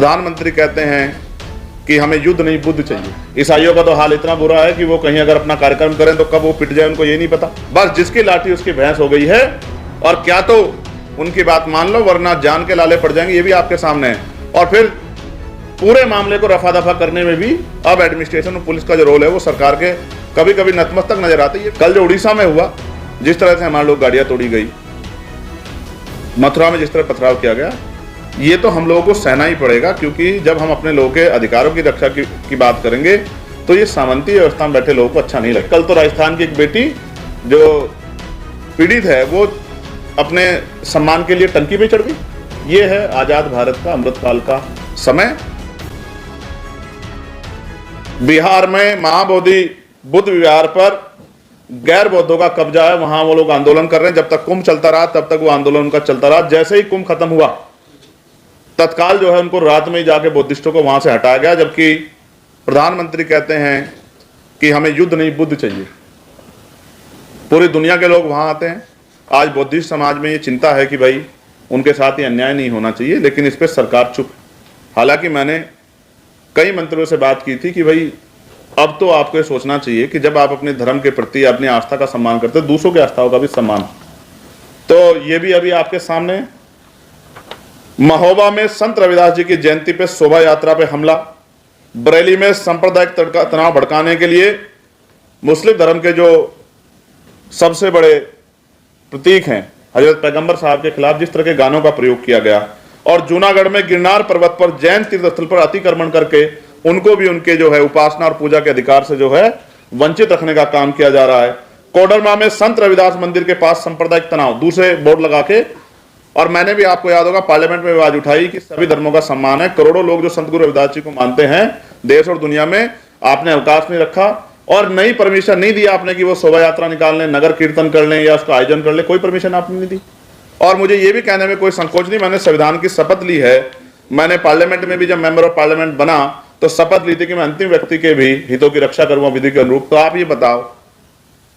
प्रधानमंत्री कहते हैं कि हमें युद्ध नहीं बुद्ध चाहिए। ईसाइयों का तो हाल इतना बुरा है कि वो कहीं अगर अपना कार्यक्रम करें तो कब वो पिट जाए उनको ये नहीं पता। बस जिसकी लाठी उसकी भैंस हो गई है, और क्या तो उनकी बात मान लो वरना जान के लाले पड़ जाएंगे, ये भी आपके सामने है। और फिर पूरे मामले को रफा दफा करने में भी अब एडमिनिस्ट्रेशन और पुलिस का जो रोल है वो सरकार के कभी कभी नतमस्तक नजर आती है। कल जो उड़ीसा में हुआ, जिस तरह से हमारे लोग गाड़ियां तोड़ी गई, मथुरा में जिस तरह पथराव किया गया, ये तो हम लोगों को सहना ही पड़ेगा, क्योंकि जब हम अपने लोगों के अधिकारों की रक्षा की बात करेंगे तो ये सामंती व्यवस्था में बैठे लोगों को अच्छा नहीं लगता। कल तो राजस्थान की एक बेटी जो पीड़ित है वो अपने सम्मान के लिए टंकी पे चढ़ गई। ये है आजाद भारत का अमृतकाल का समय। बिहार में महाबोधि बुद्ध विहार पर गैर बौद्धों का कब्जा है, वहां वो लोग आंदोलन कर रहे हैं। जब तक कुंभ चलता रहा तब तक वो आंदोलन उनका चलता रहा। जैसे ही कुंभ खत्म हुआ तत्काल जो है उनको रात में ही जाके बौद्धिस्टों को वहां से हटाया गया, जबकि प्रधानमंत्री कहते हैं कि हमें युद्ध नहीं बुद्ध चाहिए। पूरी दुनिया के लोग वहां आते हैं। आज बौद्धिस्ट समाज में ये चिंता है कि भाई उनके साथ ये अन्याय नहीं होना चाहिए, लेकिन इस पर सरकार चुप। हालांकि मैंने कई मंत्रियों से बात की थी कि भाई अब तो आपको ये सोचना चाहिए कि जब आप अपने धर्म के प्रति अपनी आस्था का सम्मान करते हैं, दूसरों की आस्थाओं का भी सम्मान। तो ये भी अभी आपके सामने। महोबा में संत रविदास जी की जयंती पे शोभा यात्रा पे हमला। बरेली में सांप्रदायिक तनाव भड़काने के लिए मुस्लिम धर्म के जो सबसे बड़े प्रतीक हैं हजरत पैगंबर साहब के खिलाफ जिस तरह के गानों का प्रयोग किया गया, और जूनागढ़ में गिरनार पर्वत पर जैन तीर्थ स्थल पर अतिक्रमण करके उनको भी उनके जो है उपासना और पूजा के अधिकार से जो है वंचित रखने का काम किया जा रहा है। कोडरमा में संत रविदास मंदिर के पास सांप्रदायिक तनाव, दूसरे बोर्ड लगा के। और मैंने भी, आपको याद होगा, पार्लियामेंट में आवाज उठाई कि सभी धर्मों का सम्मान है। करोड़ों लोग जो संत गुरु रविदास जी को मानते हैं देश और दुनिया में, आपने अवकाश नहीं रखा और नई परमिशन नहीं दी आपने कि वो शोभा यात्रा निकाल लें, नगर कीर्तन कर लें या उसका आयोजन कर लें। कोई परमिशन आपने नहीं दी। और मुझे ये भी कहने में कोई संकोच नहीं, मैंने संविधान की शपथ ली है। मैंने पार्लियामेंट में भी जब मेंबर ऑफ पार्लियामेंट बना तो शपथ ली थी कि मैं अंतिम व्यक्ति के भी हितों की रक्षा करूंगा विधि के अनुरूप। तो आप ये बताओ,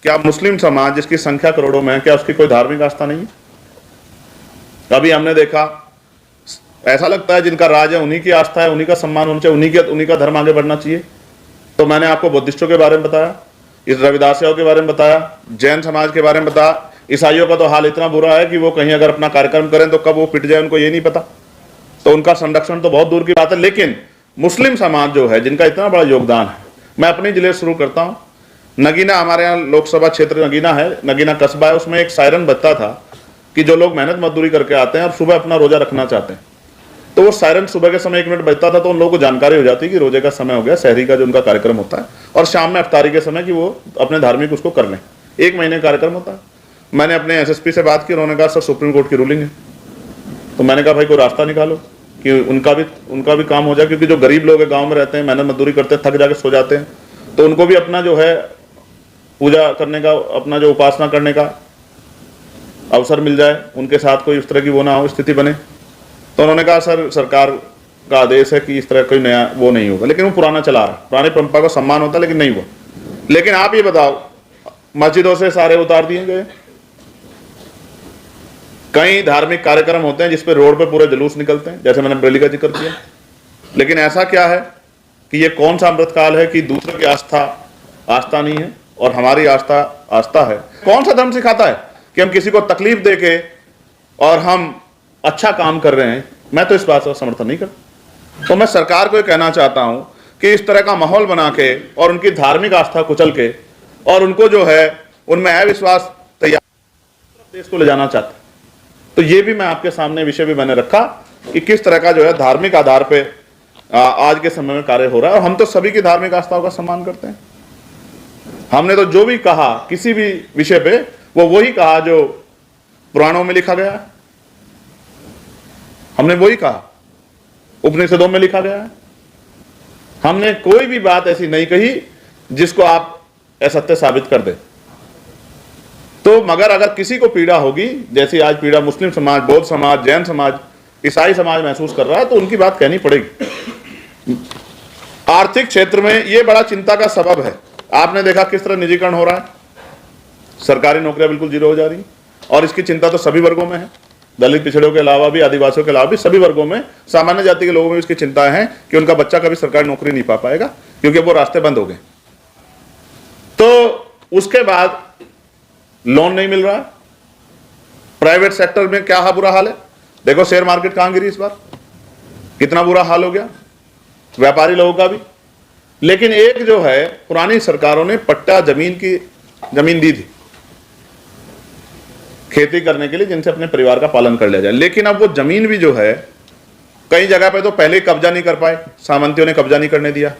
क्या मुस्लिम समाज जिसकी संख्या करोड़ों में है, क्या उसकी कोई धार्मिक आस्था नहीं है? अभी हमने देखा, ऐसा लगता है जिनका राज है उन्हीं की आस्था है, उन्हीं का सम्मान होना चाहिए, उन्हीं का धर्म आगे बढ़ना चाहिए। तो मैंने आपको बुद्धिस्टों के बारे में बताया, इस रविदासियों के बारे में बताया, जैन समाज के बारे में बताया। ईसाइयों का तो हाल इतना बुरा है कि वो कहीं अगर अपना कार्यक्रम करें तो कब वो पिट जाए उनको ये नहीं पता। तो उनका संरक्षण तो बहुत दूर की बात है। लेकिन मुस्लिम समाज जो है, जिनका इतना बड़ा योगदान है, मैं अपने जिले से शुरू करता हूँ। नगीना, हमारे यहाँ लोकसभा क्षेत्र नगीना है, नगीना कस्बा है, उसमें एक सायरन बजता था कि जो लोग मेहनत मजदूरी करके आते हैं और सुबह अपना रोजा रखना चाहते हैं, तो वो सायरन सुबह के समय 1 मिनट बजता था तो उन लोगों को जानकारी हो जाती कि रोजे का समय हो गया, शहरी का जो उनका कार्यक्रम होता है, और शाम में अफ्तारी के समय कि वो अपने धार्मिक उसको कर लें। 1 महीने का कार्यक्रम होता है। मैंने अपने एसएसपी से बात की, उन्होंने कहा सर सुप्रीम कोर्ट की रूलिंग है। तो मैंने कहा भाई कोई रास्ता निकालो कि उनका भी काम हो जाए, क्योंकि जो गरीब लोग हैं, गाँव में रहते हैं, मेहनत मजदूरी करते हैं, थक जाके सो जाते हैं, तो उनको भी अपना जो है पूजा करने का, अपना जो उपासना करने का अवसर मिल जाए, उनके साथ कोई इस तरह की वो ना हो, स्थिति बने। तो उन्होंने कहा सर सरकार का आदेश है कि इस तरह कोई नया वो नहीं होगा, लेकिन वो पुराना चला रहा, पुरानी परंपरा का सम्मान होता है, लेकिन नहीं हुआ। लेकिन आप ये बताओ, मस्जिदों से सारे उतार दिए गए। कई धार्मिक कार्यक्रम होते हैं जिसपे रोड पे पूरे जुलूस निकलते हैं, जैसे मैंने बरेली का जिक्र किया। लेकिन ऐसा क्या है कि ये कौन सा अमृतकाल है कि दूसरों की आस्था नहीं है और हमारी आस्था है? कौन सा धर्म सिखाता है कि हम किसी को तकलीफ देके और हम अच्छा काम कर रहे हैं? मैं तो इस बात का समर्थन नहीं करता। तो मैं सरकार को ये कहना चाहता हूं कि इस तरह का माहौल बना के और उनकी धार्मिक आस्था कुचल के और उनको जो है उनमें अविश्वास तैयार देश को ले जाना चाहते, तो ये भी मैं आपके सामने विषय भी मैंने रखा कि किस तरह का जो है धार्मिक आधार पे आज के समय में कार्य हो रहा है। और हम तो सभी की धार्मिक आस्थाओं का सम्मान करते हैं। हमने तो जो भी कहा किसी भी विषय पे, वो वही कहा जो पुराणों में लिखा गया है, हमने वही कहा, उपनिषदों में लिखा गया है। हमने कोई भी बात ऐसी नहीं कही जिसको आप असत्य साबित कर दे। तो मगर अगर किसी को पीड़ा होगी, जैसी आज पीड़ा मुस्लिम समाज, बौद्ध समाज, जैन समाज, ईसाई समाज महसूस कर रहा है, तो उनकी बात कहनी पड़ेगी। आर्थिक क्षेत्र में यह बड़ा चिंता का सबब है। आपने देखा किस तरह निजीकरण हो रहा है, सरकारी नौकरियां बिल्कुल जीरो हो जा रही, और इसकी चिंता तो सभी वर्गों में है। दलित पिछड़ों के अलावा भी, आदिवासियों के अलावा भी सभी वर्गों में, सामान्य जाति के लोगों में इसकी चिंता है कि उनका बच्चा कभी सरकारी नौकरी नहीं पा पाएगा क्योंकि वो रास्ते बंद हो गए। तो उसके बाद लोन नहीं मिल रहा। प्राइवेट सेक्टर में क्या बुरा हाल है, देखो शेयर मार्केट कहां गिरी इस बार, कितना बुरा हाल हो गया, व्यापारी लोगों का भी। लेकिन एक जो है, पुरानी सरकारों ने पट्टा जमीन दी थी खेती करने के लिए, जिनसे अपने परिवार का पालन कर लिया जाए। लेकिन अब वो जमीन भी जो है, कई जगह पे तो पहले ही कब्जा नहीं कर पाए, सामंतियों ने कब्जा नहीं करने दिया।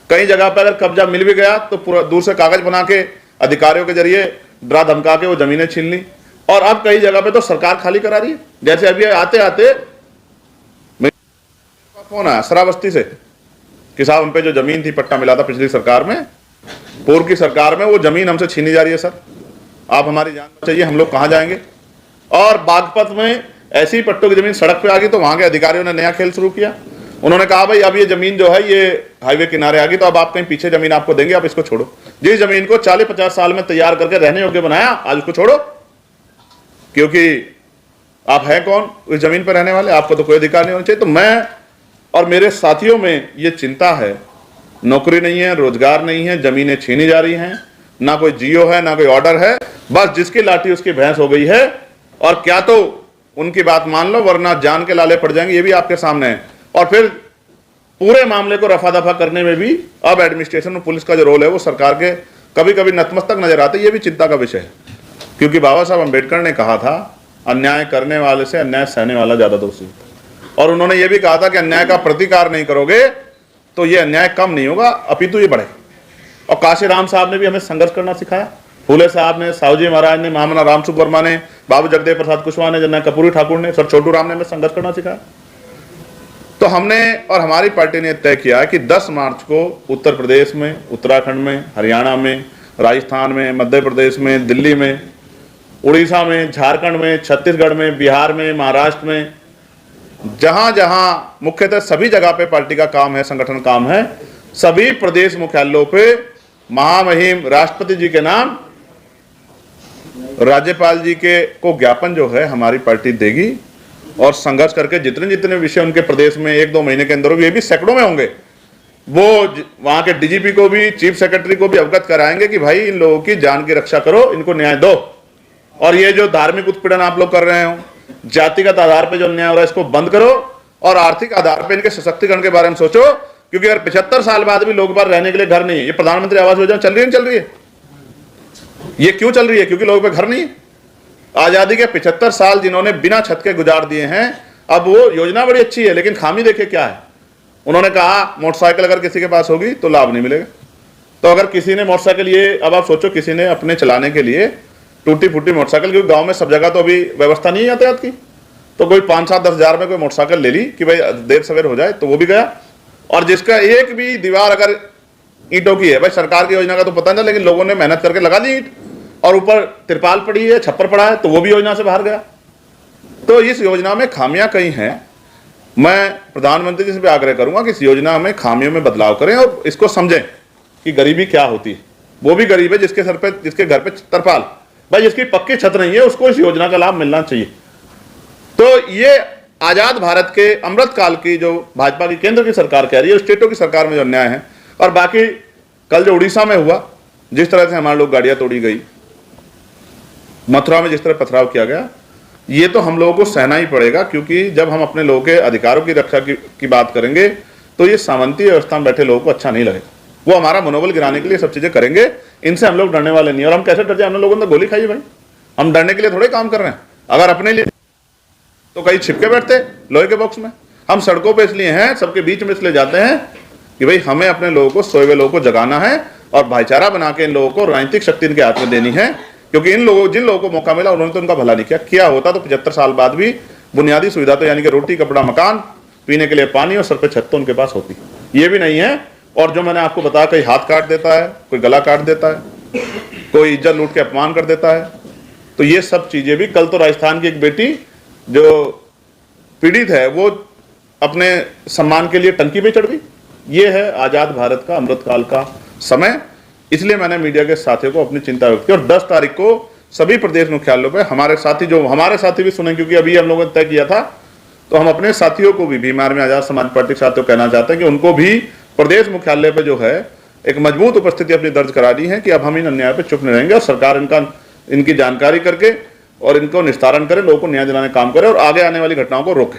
कई जगह पे अगर कब्जा मिल भी गया तो पूरा दूर से कागज बना के अधिकारियों के जरिए डरा धमका के वो जमीनें छीन ली। और अब कई जगह पे तो सरकार खाली करा रही है। जैसे अभी आते आते फोन आया श्रावस्ती से कि साहब हम पे जो जमीन थी, पट्टा मिला था पिछली सरकार में, पूर्व की सरकार में, वो जमीन हमसे छीनी जा रही है सर, आप हमारी जान चाहिए, हम लोग कहां जाएंगे। और बागपत में ऐसी पट्टों की जमीन सड़क पे आ गई तो वहां के अधिकारियों ने नया खेल शुरू किया। उन्होंने कहा भाई अब ये जमीन जो है ये हाईवे किनारे आ गई, तो अब आप कहीं पीछे जमीन आपको देंगे, आप इसको छोड़ो। जिस जमीन को 40-50 साल में तैयार करके रहने योग्य बनाया, आज उसको छोड़ो, क्योंकि आप हैं कौन उस जमीन पर रहने वाले, आपको तो कोई अधिकार नहीं होना चाहिए। तो मैं और मेरे साथियों में ये चिंता है, नौकरी नहीं है, रोजगार नहीं है, जमीनें छीनी जा रही हैं, ना कोई जियो है, ना कोई ऑर्डर है, बस जिसकी लाठी उसकी भैंस हो गई है। और क्या तो उनकी बात मान लो, वरना जान के लाले पड़ जाएंगे, ये भी आपके सामने है। और फिर पूरे मामले को रफा दफा करने में भी अब एडमिनिस्ट्रेशन और पुलिस का जो रोल है वो सरकार के कभी कभी नतमस्तक नजर आते, ये भी चिंता का विषय है। क्योंकि बाबा साहब अम्बेडकर ने कहा था, अन्याय करने वाले से अन्याय सहने वाला ज्यादा दोषी होता है। और उन्होंने ये भी कहा था कि अन्याय का प्रतिकार नहीं करोगे तो ये अन्याय कम नहीं होगा, अपितु ये बढ़ेगा। और काशीराम साहब ने भी हमें संघर्ष करना सिखाया, फूले साहब ने, साहू जी महाराज ने, महामना रामसुख वर्मा ने, बाबू जगदेव प्रसाद कुशवाहा ने, जननायक कपूरी ठाकुर ने, सर छोटू राम ने हमें संघर्ष करना सिखाया। तो हमने और हमारी पार्टी ने तय किया कि 10 मार्च को उत्तर प्रदेश में, उत्तराखंड में, हरियाणा में, राजस्थान में, मध्य प्रदेश में, दिल्ली में, उड़ीसा में, झारखंड में, छत्तीसगढ़ में, बिहार में, महाराष्ट्र में, जहां जहां मुख्यतः सभी जगह पे पार्टी का काम है, संगठन काम है, सभी प्रदेश मुख्यालयों पे महामहिम राष्ट्रपति जी के नाम राज्यपाल जी के को ज्ञापन जो है हमारी पार्टी देगी। और संघर्ष करके जितने जितने विषय उनके प्रदेश में 1-2 महीने के अंदर, ये भी सैकड़ों में होंगे, वो वहां के डीजीपी को भी, चीफ सेक्रेटरी को भी अवगत कराएंगे कि भाई इन लोगों की जान की रक्षा करो, इनको न्याय दो। और ये जो धार्मिक उत्पीड़न आप लोग कर रहे हो, जातिगत आधार पर जो अन्याय हो रहा है, इसको बंद करो। और आर्थिक आधार पर इनके सशक्तिकरण के बारे में सोचो, क्योंकि अगर 75 साल बाद भी लोगों पर रहने के लिए घर नहीं है, ये प्रधानमंत्री आवास योजना चल रही है, ये क्यों चल रही है? क्योंकि लोगों पे घर नहीं है। आजादी के 75 साल जिन्होंने बिना छत के गुजार दिए हैं, अब वो योजना बड़ी अच्छी है, लेकिन खामी देखिए क्या है। उन्होंने कहा मोटरसाइकिल अगर किसी के पास होगी तो लाभ नहीं मिलेगा। तो अगर किसी ने मोटरसाइकिल, ये अब आप सोचो, किसी ने अपने चलाने के लिए टूटी फूटी मोटरसाइकिल, क्योंकि गांव में सब जगह तो अभी व्यवस्था नहीं है यातायात की, तो कोई 5-7-10 हज़ार में कोई मोटरसाइकिल ले ली कि भाई देर सवेर हो जाए, तो वो भी गया। और जिसका एक भी दीवार अगर ईंटों की है, भाई सरकार की योजना का तो पता नहीं, लेकिन लोगों ने मेहनत करके लगा दी ईंट, और ऊपर तिरपाल पड़ी है, छप्पर पड़ा है, तो वो भी योजना से बाहर गया। तो इस योजना में खामियां कई हैं। मैं प्रधानमंत्री जी से भी आग्रह करूंगा कि इस योजना में खामियों में बदलाव करें और इसको समझें कि गरीबी क्या होती है। वो भी गरीब है जिसके सर पे, जिसके घर पे तिरपाल, भाई जिसकी पक्की छत नहीं है, उसको इस योजना का लाभ मिलना चाहिए। तो ये आजाद भारत के अमृत काल की जो भाजपा की केंद्र की सरकार कह रही है, स्टेटों की सरकार में जो अन्याय है, और बाकी कल जो उड़ीसा में हुआ, जिस तरह से हमारे लोग गाड़ियां तोड़ी गई, मथुरा में जिस तरह पथराव किया गया, ये तो हम लोगों को सहना ही पड़ेगा। क्योंकि जब हम अपने लोगों के अधिकारों की रक्षा की बात करेंगे तो ये सामंती व्यवस्था में बैठे लोगों को अच्छा नहीं लगेगा। वो हमारा मनोबल गिराने के लिए सब चीजें करेंगे, इनसे हम लोग डरने वाले नहीं। और हम कैसे डर जाए? हमने लोगों ने गोली खाई है भाई, हम डरने के लिए थोड़े काम कर रहे हैं। अगर अपने लिए तो कहीं छिपके बैठते लोहे के बॉक्स में। हम सड़कों पर इसलिए हैं, सबके बीच में इसलिए जाते हैं कि भाई हमें अपने लोगों को, सोए हुए लोगों को जगाना है और भाईचारा बना के इन लोगों को राजनीतिक शक्ति इनके हाथ में देनी है। क्योंकि इन लोगों, जिन लोगों को मौका मिला, उन्होंने तो उनका भला नहीं किया होता तो 75 साल बाद भी बुनियादी सुविधा तो यानी कि रोटी, कपड़ा, मकान, पीने के लिए पानी और सर पे छत तो उनके पास होती, ये भी नहीं है। और जो मैंने आपको बताया, कोई हाथ काट देता है, कोई गला काट देता है, कोई इज्जत लूट के अपमान कर देता है, तो ये सब चीजें भी। कल तो राजस्थान की एक बेटी जो पीड़ित है, वो अपने सम्मान के लिए टंकी पे चढ़ गई। ये है आजाद भारत का अमृतकाल का समय। इसलिए मैंने मीडिया के साथियों को अपनी चिंता व्यक्त की। और 10 तारीख को सभी प्रदेश मुख्यालयों पे हमारे साथी भी सुने, क्योंकि अभी हम लोगों ने तय किया था, तो हम अपने साथियों को भी, बीमार में आजाद समाज पार्टी के साथियों को कहना चाहते हैं कि उनको भी प्रदेश मुख्यालय पे जो है एक मजबूत उपस्थिति अपनी दर्ज करा दी है कि अब हम इन अन्याय पे चुप नहीं रहेंगे और सरकार इनकी जानकारी करके और इनको निस्तारण करे, लोगों को न्याय दिलाने का काम करे और आगे आने वाली घटनाओं को रोके।